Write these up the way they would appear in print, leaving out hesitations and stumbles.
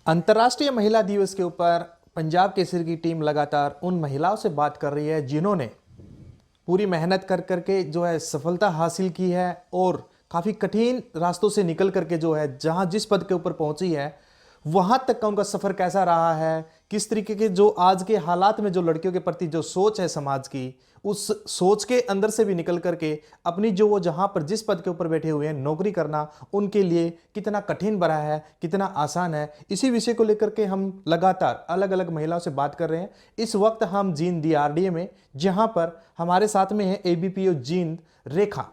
अंतर्राष्ट्रीय महिला दिवस के ऊपर पंजाब केसरी की टीम लगातार उन महिलाओं से बात कर रही है जिन्होंने पूरी मेहनत कर करके जो है सफलता हासिल की है और काफ़ी कठिन रास्तों से निकल करके जो है जहां जिस पद के ऊपर पहुंची है वहां तक का उनका सफर कैसा रहा है, किस तरीके के जो आज के हालात में जो लड़कियों के प्रति जो सोच है समाज की, उस सोच के अंदर से भी निकल करके अपनी जो वो जहां पर जिस पद के ऊपर बैठे हुए हैं नौकरी करना उनके लिए कितना कठिन भरा है, कितना आसान है, इसी विषय को लेकर के हम लगातार अलग अलग महिलाओं से बात कर रहे हैं। इस वक्त हम जींद DRDA में, जहां पर हमारे साथ में है ABPO जींद रेखा,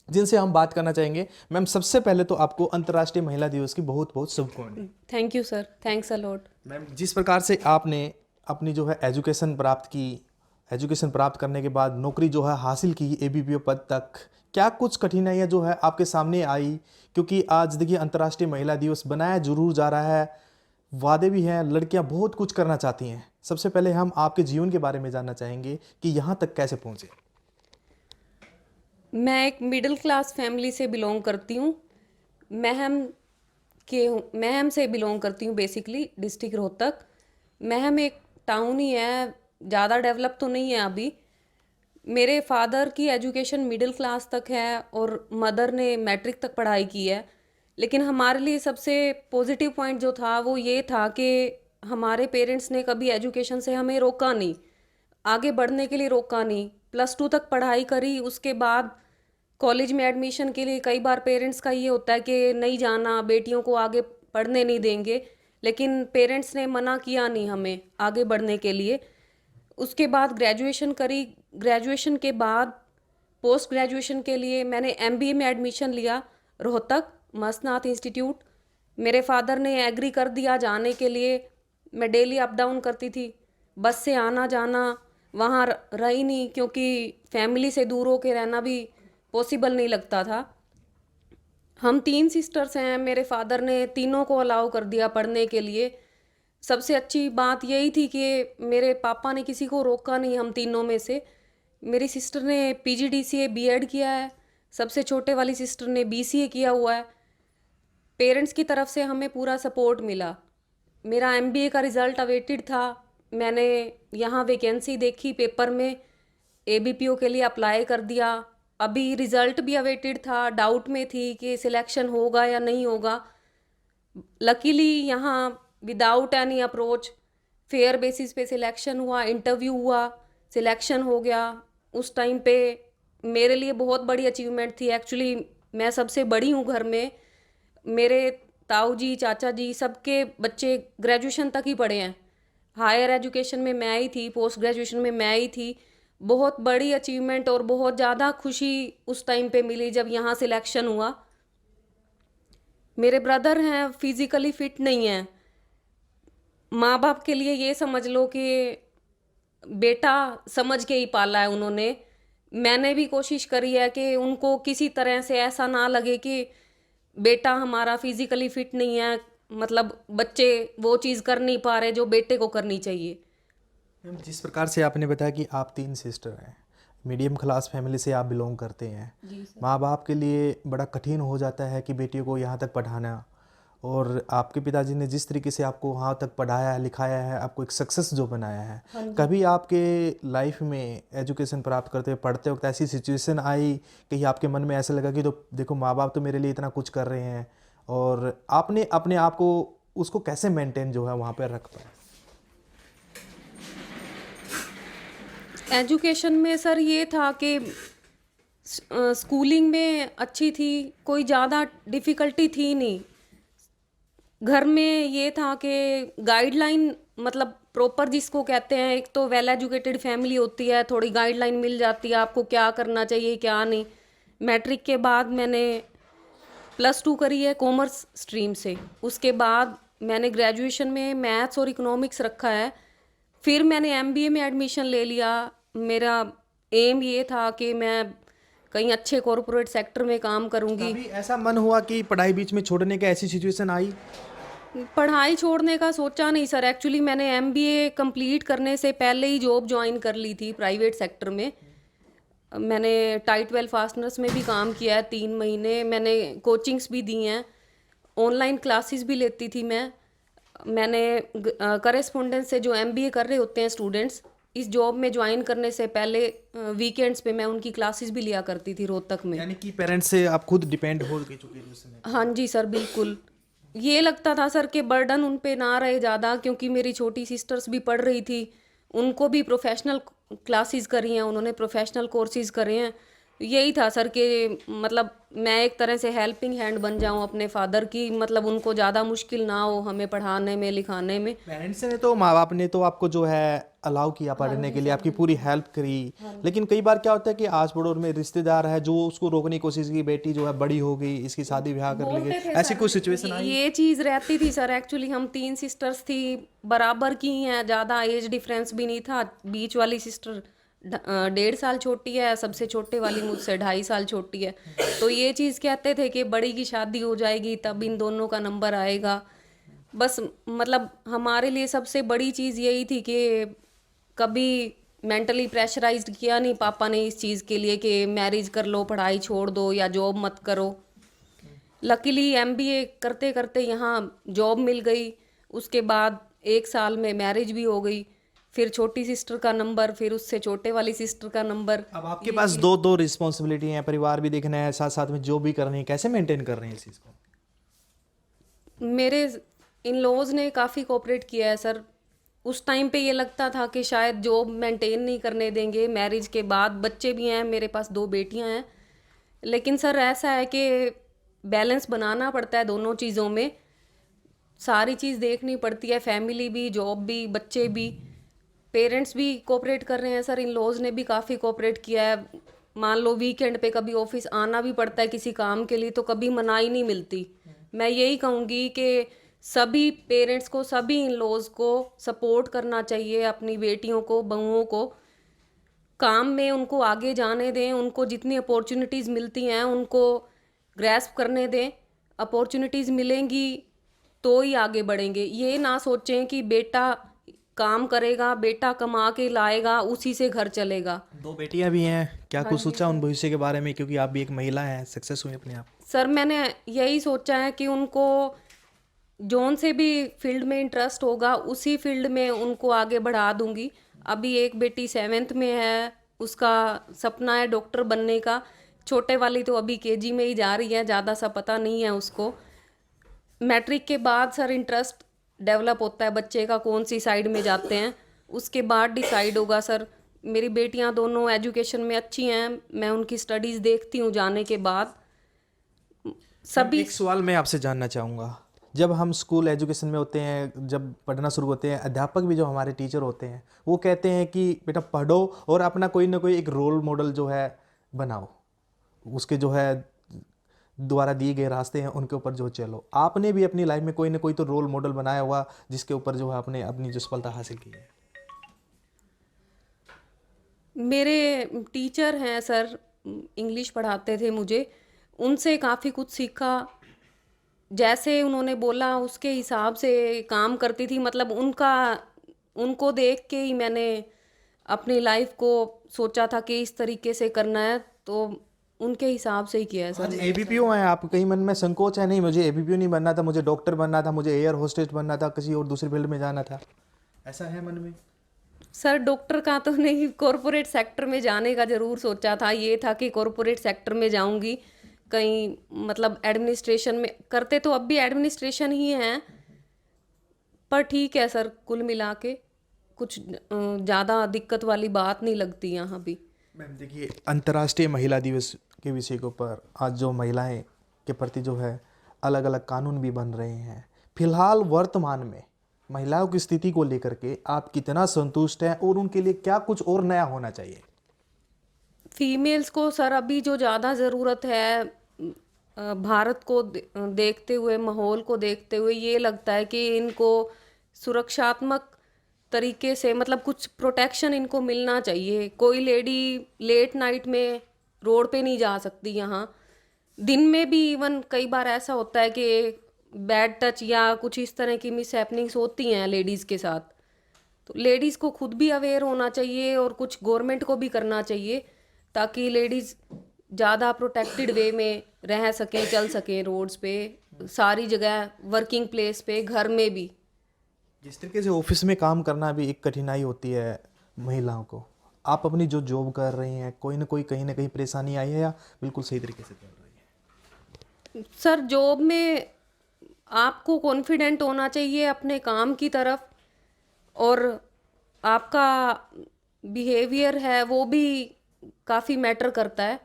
जिनसे हम बात करना चाहेंगे। मैम, सबसे पहले तो आपको अंतर्राष्ट्रीय महिला दिवस की बहुत बहुत शुभकामनाएं। Thank you sir, thanks a lot. Ma'am, जिस प्रकार से आपने अपनी जो है एजुकेशन प्राप्त की, एजुकेशन प्राप्त करने के बाद नौकरी जो है हासिल की ABPO पद तक, क्या कुछ कठिनाइयाँ जो है आपके सामने आई? क्योंकि आज देखिए अंतर्राष्ट्रीय महिला दिवस बनाया जरूर जा रहा है, वादे भी हैं, लड़कियां बहुत कुछ करना चाहती हैं। सबसे पहले हम आपके जीवन के बारे में जानना चाहेंगे कि यहाँ तक कैसे पहुँचे। मैं एक मिडिल क्लास फैमिली से बिलोंग करती हूँ। महम महम से बिलोंग करती हूँ, बेसिकली डिस्ट्रिक्ट रोहतक। महम एक टाउन ही है, ज़्यादा डेवलप तो नहीं है अभी। मेरे फादर की एजुकेशन मिडिल क्लास तक है और मदर ने मैट्रिक तक पढ़ाई की है। लेकिन हमारे लिए सबसे पॉजिटिव पॉइंट जो था वो ये था कि हमारे पेरेंट्स ने कभी एजुकेशन से हमें रोका नहीं, आगे बढ़ने के लिए रोका नहीं। +2 तक पढ़ाई करी, उसके बाद कॉलेज में एडमिशन के लिए कई बार पेरेंट्स का ये होता है कि नहीं जाना, बेटियों को आगे पढ़ने नहीं देंगे, लेकिन पेरेंट्स ने मना किया नहीं हमें आगे बढ़ने के लिए। उसके बाद ग्रेजुएशन करी। ग्रेजुएशन के बाद पोस्ट ग्रेजुएशन के लिए मैंने MBA में एडमिशन लिया, रोहतक मसनाथ इंस्टीट्यूट। मेरे फादर ने एग्री कर दिया जाने के लिए। मैं डेली अप डाउन करती थी, बस से आना जाना, वहाँ रही नहीं क्योंकि फैमिली से दूर होके रहना भी पॉसिबल नहीं लगता था। हम 3 सिस्टर्स हैं, मेरे फादर ने तीनों को अलाउ कर दिया पढ़ने के लिए। सबसे अच्छी बात यही थी कि मेरे पापा ने किसी को रोका नहीं, हम तीनों में से। मेरी सिस्टर ने PGDCA B.Ed किया है, सबसे छोटे वाली सिस्टर ने BCA किया हुआ है। पेरेंट्स की तरफ से हमें पूरा सपोर्ट मिला। मेरा MBA का रिज़ल्ट अवेटेड था। मैंने यहाँ वैकेंसी देखी पेपर में, ABPO के लिए अप्लाई कर दिया। अभी रिज़ल्ट भी अवेटेड था, डाउट में थी कि सिलेक्शन होगा या नहीं होगा। लकीली यहाँ without any approach fair basis पे सिलेक्शन हुआ, इंटरव्यू हुआ, सिलेक्शन हो गया। उस टाइम पे मेरे लिए बहुत बड़ी अचीवमेंट थी। एक्चुअली मैं सबसे बड़ी हूँ घर में। मेरे ताऊ जी, चाचा जी सबके बच्चे ग्रेजुएशन तक ही पढ़े हैं। हायर एजुकेशन में मैं ही थी, पोस्ट ग्रेजुएशन में मैं ही थी। बहुत बड़ी अचीवमेंट और बहुत ज़्यादा खुशी उस टाइम पे मिली जब यहाँ सिलेक्शन हुआ। मेरे ब्रदर हैं, फिजिकली फिट नहीं हैं। माँ बाप के लिए ये समझ लो कि बेटा समझ के ही पाला है उन्होंने। मैंने भी कोशिश करी है कि उनको किसी तरह से ऐसा ना लगे कि बेटा हमारा फिजिकली फिट नहीं है, मतलब बच्चे वो चीज़ कर नहीं पा रहे जो बेटे को करनी चाहिए। मैम, जिस प्रकार से आपने बताया कि आप 3 सिस्टर हैं, मीडियम क्लास फैमिली से आप बिलोंग करते हैं, जी सर। माँ बाप के लिए बड़ा कठिन हो जाता है कि बेटियों को यहाँ तक पढ़ाना, और आपके पिताजी ने जिस तरीके से आपको वहाँ तक पढ़ाया है, लिखाया है, आपको एक सक्सेस जो बनाया है, हाँ जी। कभी आपके लाइफ में एजुकेशन प्राप्त करते पढ़ते वक्त ऐसी सिचुएशन आई कि आपके मन में ऐसा लगा कि तो देखो माँ बाप तो मेरे लिए इतना कुछ कर रहे हैं, और आपने अपने आप को उसको कैसे मेंटेन जो है वहाँ पर रख पाए? एजुकेशन में सर ये था कि स्कूलिंग में अच्छी थी, कोई ज़्यादा डिफ़िकल्टी थी नहीं। घर में ये था कि गाइडलाइन, मतलब प्रॉपर जिसको कहते हैं, एक तो वेल एजुकेटेड फैमिली होती है, थोड़ी गाइडलाइन मिल जाती है आपको क्या करना चाहिए क्या नहीं। मैट्रिक के बाद मैंने +2 करी है कॉमर्स स्ट्रीम से। उसके बाद मैंने ग्रेजुएशन में मैथ्स और इकोनॉमिक्स रखा है। फिर मैंने MBA में एडमिशन ले लिया। मेरा एम ये था कि मैं कहीं अच्छे कॉरपोरेट सेक्टर में काम करूंगी। कभी ऐसा मन हुआ कि पढ़ाई बीच में छोड़ने का, ऐसी सिचुएशन आई? पढ़ाई छोड़ने का सोचा नहीं सर। एक्चुअली मैंने MBA कंप्लीट करने से पहले ही जॉब ज्वाइन कर ली थी प्राइवेट सेक्टर में। मैंने टाइट वेल फास्टनर्स में भी काम किया है 3 महीने। मैंने कोचिंग्स भी दी हैं, ऑनलाइन क्लासेस भी लेती थी मैं। मैंने करेस्पॉन्डेंस से जो एमबीए कर रहे होते हैं स्टूडेंट्स, इस जॉब में ज्वाइन करने से पहले वीकेंड्स पे मैं उनकी क्लासेस भी लिया करती थी रोहतक में। यानी कि पेरेंट्स से आप खुद डिपेंड हो के चुके हैं उस समय। हाँ जी सर, बिल्कुल। ये लगता था सर कि बर्डन उन पे ना रहे ज़्यादा, क्योंकि मेरी छोटी सिस्टर्स भी पढ़ रही थी, उनको भी प्रोफेशनल क्लासेस करी हैं, उन्होंने प्रोफेशनल कोर्सेज करे हैं। यही था सर कि मतलब मैं एक तरह से हेल्पिंग हैंड बन जाऊं अपने फादर की, मतलब उनको ज़्यादा मुश्किल ना हो हमें पढ़ाने में लिखाने में। पेरेंट्स ने तो, माँ बाप ने तो आपको जो है अलाउ किया पढ़ने के लिए, आपकी पूरी हेल्प करी। लेकिन कई बार क्या होता है कि आस पड़ोस में रिश्तेदार है जो उसको रोकने की कोशिश की, बेटी जो है बड़ी हो गई, इसकी शादी ब्याह कर बोलते लेगी, थे ऐसी सर, कोई सिचुएशन आई? ये चीज़ रहती थी सर। एक्चुअली हम 3 सिस्टर्स थी, बराबर की हैं, ज़्यादा एज डिफरेंस भी नहीं था। बीच वाली सिस्टर 1.5 साल छोटी है, सबसे छोटे वाली मुझसे 2.5 साल छोटी है। तो ये चीज़ कहते थे कि बड़ी की शादी हो जाएगी तब इन दोनों का नंबर आएगा। बस मतलब हमारे लिए सबसे बड़ी चीज़ यही थी कि कभी मेंटली प्रेशराइज्ड किया नहीं पापा ने इस चीज़ के लिए कि मैरिज कर लो, पढ़ाई छोड़ दो या जॉब मत करो। लकीली एमबीए करते करते यहाँ जॉब मिल गई, उसके बाद 1 साल में मैरिज भी हो गई, फिर छोटी सिस्टर का नंबर, फिर उससे छोटे वाली सिस्टर का नंबर। अब आपके पास दो दो रिस्पॉन्सिबिलिटी है, परिवार भी देखना है, साथ साथ में जॉब भी करनी है, कैसे मेंटेन कर रहे हैं इस चीज़ को? मेरे इन लॉज ने काफ़ी कोऑपरेट किया है सर। उस टाइम पे ये लगता था कि शायद जॉब मेंटेन नहीं करने देंगे, मैरिज के बाद बच्चे भी हैं, मेरे पास 2 बेटियां हैं। लेकिन सर ऐसा है कि बैलेंस बनाना पड़ता है दोनों चीज़ों में, सारी चीज़ देखनी पड़ती है, फैमिली भी, जॉब भी, बच्चे भी। पेरेंट्स भी कोऑपरेट कर रहे हैं सर, इन लॉज ने भी काफ़ी कोऑपरेट किया है। मान लो वीकेंड पे कभी ऑफिस आना भी पड़ता है किसी काम के लिए, तो कभी मनाही नहीं मिलती। मैं यही कहूँगी कि सभी पेरेंट्स को, सभी इन लॉज को सपोर्ट करना चाहिए, अपनी बेटियों को, बहुओं को काम में उनको आगे जाने दें, उनको जितनी अपॉर्चुनिटीज़ मिलती हैं उनको ग्रैस्प करने दें। अपॉर्चुनिटीज़ मिलेंगी तो ही आगे बढ़ेंगे। ये ना सोचें कि बेटा काम करेगा, बेटा कमा के लाएगा, उसी से घर चलेगा। 2 बेटियां भी हैं, क्या हाँ कुछ जी सोचा उन सर। भविष्य के बारे में, क्योंकि आप भी एक महिला हैं, सक्सेस हुई अपने आप? सर मैंने यही सोचा है कि उनको जोन से भी फील्ड में इंटरेस्ट होगा उसी फील्ड में उनको आगे बढ़ा दूंगी। अभी एक बेटी 7th में है, उसका सपना है डॉक्टर बनने का। छोटे वाली तो अभी केजी में ही जा रही है, ज़्यादा सा पता नहीं है उसको। मैट्रिक के बाद सर इंटरेस्ट डेवलप होता है बच्चे का, कौन सी साइड में जाते हैं, उसके बाद डिसाइड होगा सर। मेरी बेटियां दोनों एजुकेशन में अच्छी हैं, मैं उनकी स्टडीज़ देखती हूँ जाने के बाद। सभी एक सवाल मैं आपसे जानना चाहूँगा, जब हम स्कूल एजुकेशन में होते हैं, जब पढ़ना शुरू होते हैं, अध्यापक भी जो हमारे टीचर होते हैं वो कहते हैं कि बेटा पढ़ो और अपना कोई ना कोई एक रोल मॉडल जो है बनाओ, उसके जो है द्वारा दिए गए रास्ते हैं उनके ऊपर जो चलो। आपने भी अपनी लाइफ में कोई ना कोई तो रोल मॉडल बनाया हुआ जिसके ऊपर जो है आपने अपनी जो सफलता हासिल की है? मेरे टीचर हैं सर, इंग्लिश पढ़ाते थे मुझे, उनसे काफ़ी कुछ सीखा। जैसे उन्होंने बोला उसके हिसाब से काम करती थी, मतलब उनको देख के ही मैंने अपनी लाइफ को सोचा था कि इस तरीके से करना है, तो उनके हिसाब से ही किया है सर। आज एबीपीओ हैं आप, कहीं मन में संकोच है नहीं मुझे एबीपीओ नहीं बनना था, मुझे डॉक्टर बनना था, मुझे एयर होस्टेस बनना था, किसी और दूसरी फील्ड में जाना था, ऐसा है मन में? सर डॉक्टर का तो नहीं, कॉरपोरेट सेक्टर में जाने का ज़रूर सोचा था। ये था कि कॉरपोरेट सेक्टर में जाऊंगी कहीं, मतलब एडमिनिस्ट्रेशन में। करते तो अब भी एडमिनिस्ट्रेशन ही हैं, पर ठीक है सर, कुल मिला के कुछ ज़्यादा दिक्कत वाली बात नहीं लगती यहाँ भी। मैम देखिए, अंतर्राष्ट्रीय महिला दिवस के विषय के ऊपर आज जो महिलाएं के प्रति जो है अलग अलग कानून भी बन रहे हैं, फिलहाल वर्तमान में महिलाओं की स्थिति को लेकर के आप कितना संतुष्ट हैं और उनके लिए क्या कुछ और नया होना चाहिए? फीमेल्स को सर अभी जो ज़्यादा ज़रूरत है, भारत को देखते हुए, माहौल को देखते हुए, ये लगता है कि इनको सुरक्षात्मक तरीके से, मतलब कुछ प्रोटेक्शन इनको मिलना चाहिए। कोई लेडी लेट नाइट में रोड पे नहीं जा सकती यहाँ, दिन में भी इवन कई बार ऐसा होता है कि बैड टच या कुछ इस तरह की मिस हैपनिंग्स होती हैं लेडीज़ के साथ। तो लेडीज़ को खुद भी अवेयर होना चाहिए और कुछ गवर्नमेंट को भी करना चाहिए, ताकि लेडीज़ ज़्यादा प्रोटेक्टेड वे में रह सकें, चल सकें रोड्स पे, सारी जगह, वर्किंग प्लेस पे, घर में भी। जिस तरीके से ऑफिस में काम करना भी एक कठिनाई होती है महिलाओं को, आप अपनी जो जॉब कर रही हैं कोई ना कहीं परेशानी आई है या बिल्कुल सही तरीके से चल रही है? सर, जॉब में आपको कॉन्फिडेंट होना चाहिए अपने काम की तरफ, और आपका बिहेवियर है वो भी काफ़ी मैटर करता है।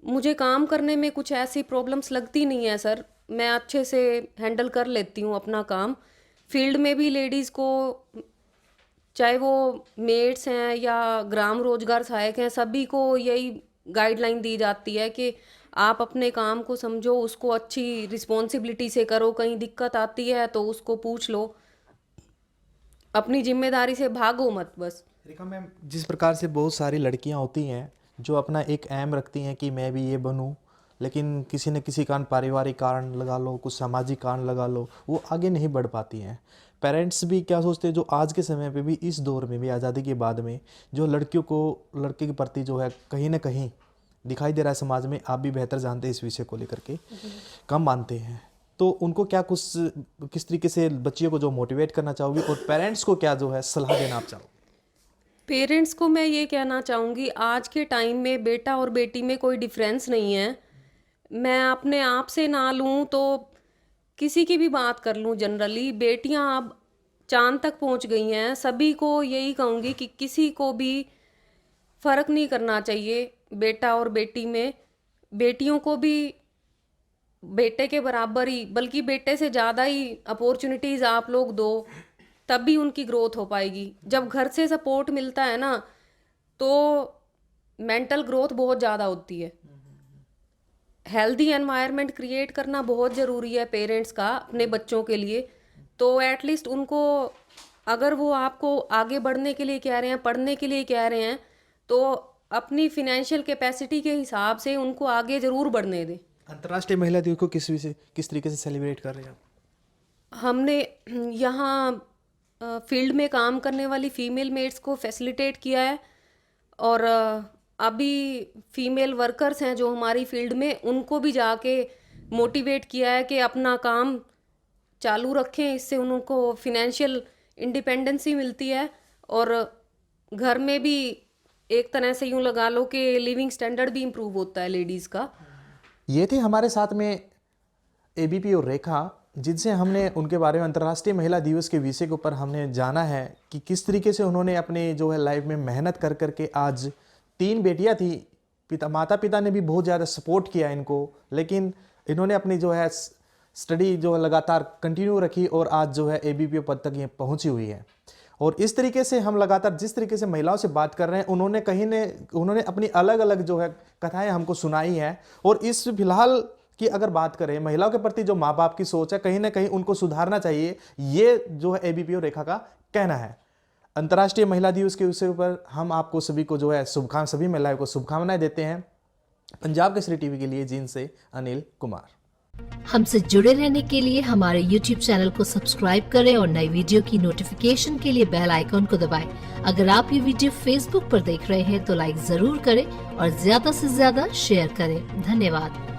मुझे काम करने में कुछ ऐसी प्रॉब्लम्स लगती नहीं है सर, मैं अच्छे से हैंडल कर लेती हूँ अपना काम। फील्ड में भी लेडीज़ को, चाहे वो मेड्स हैं या ग्राम रोजगार सहायक हैं, सभी को यही गाइडलाइन दी जाती है कि आप अपने काम को समझो, उसको अच्छी रिस्पॉन्सिबिलिटी से करो, कहीं दिक्कत आती है तो उसको पूछ लो, अपनी जिम्मेदारी से भागो मत बस। रेखा मैम, जिस प्रकार से बहुत सारी लड़कियां होती हैं जो अपना एक एम रखती हैं कि मैं भी ये बनूं, लेकिन किसी न किसी कारण, पारिवारिक कारण लगा लो, कुछ सामाजिक कारण लगा लो, वो आगे नहीं बढ़ पाती हैं। पेरेंट्स भी क्या सोचते हैं, जो आज के समय पे भी, इस दौर में भी, आज़ादी के बाद में, जो लड़कियों को, लड़के के प्रति जो है कहीं ना कहीं दिखाई दे रहा है समाज में, आप भी बेहतर जानते हैं इस विषय को लेकर के, कम मानते हैं, तो उनको क्या कुछ, किस तरीके से बच्चियों को जो मोटिवेट करना चाहोगी, और पेरेंट्स को क्या जो है सलाह देना आप चाहोगे? पेरेंट्स को मैं ये कहना चाहूँगी, आज के टाइम में बेटा और बेटी में कोई डिफरेंस नहीं है। मैं अपने आप से ना लूँ तो किसी की भी बात कर लूँ, जनरली बेटियां अब चांद तक पहुँच गई हैं। सभी को यही कहूँगी कि किसी को भी फ़र्क नहीं करना चाहिए बेटा और बेटी में। बेटियों को भी बेटे के बराबर ही, बल्कि बेटे से ज़्यादा ही अपॉर्चुनिटीज़ आप लोग दो, तब भी उनकी ग्रोथ हो पाएगी। जब घर से सपोर्ट मिलता है ना, तो मेंटल ग्रोथ बहुत ज़्यादा होती है। हेल्दी एनवायरनमेंट क्रिएट करना बहुत ज़रूरी है पेरेंट्स का अपने बच्चों के लिए। तो एटलीस्ट उनको, अगर वो आपको आगे बढ़ने के लिए कह रहे हैं, पढ़ने के लिए कह रहे हैं, तो अपनी फिनेंशियल कैपेसिटी के हिसाब से उनको आगे ज़रूर बढ़ने दें। अंतर्राष्ट्रीय महिला दिवस को किस तरीके से सेलिब्रेट कर रहे हैं आप? हमने यहाँ फील्ड में काम करने वाली फीमेल मेड्स को फैसिलिटेट किया है, और अभी फीमेल वर्कर्स हैं जो हमारी फील्ड में, उनको भी जाके मोटिवेट किया है कि अपना काम चालू रखें, इससे उनको फिनेंशियल इंडिपेंडेंसी मिलती है, और घर में भी एक तरह से यूँ लगा लो कि लिविंग स्टैंडर्ड भी इम्प्रूव होता है लेडीज़ का। ये थे हमारे साथ में एबीपी और रेखा, जिनसे हमने उनके बारे में, अंतर्राष्ट्रीय महिला दिवस के विषय के ऊपर हमने जाना है कि किस तरीके से उन्होंने अपने जो है लाइफ में मेहनत कर करके, आज 3 बेटियां थी, माता पिता ने भी बहुत ज़्यादा सपोर्ट किया इनको, लेकिन इन्होंने अपनी जो है स्टडी जो है लगातार कंटिन्यू रखी, और आज जो है एबीपी पद तक ये पहुंची हुई है। और इस तरीके से हम लगातार जिस तरीके से महिलाओं से बात कर रहे हैं, उन्होंने अपनी अलग अलग जो है कथाएं हमको सुनाई है। और इस फिलहाल की अगर बात करें, महिलाओं के प्रति जो माँ बाप की सोच है, कहीं ना कहीं उनको सुधारना चाहिए, ये जो है एबीपी और रेखा का कहना है। अंतर्राष्ट्रीय महिला दिवस के विषय पर हम आपको सभी को जो है सभी महिलाओं को शुभकामनाएं देते हैं। पंजाब केसरी टीवी के लिए जींद से अनिल कुमार। हमसे जुड़े रहने के लिए हमारे YouTube चैनल को सब्सक्राइब करें और नई वीडियो की नोटिफिकेशन के लिए बेल आइकॉन को दबाएं। अगर आप ये वीडियो Facebook पर देख रहे हैं तो लाइक जरूर करें और ज्यादा से ज्यादा शेयर करें। धन्यवाद।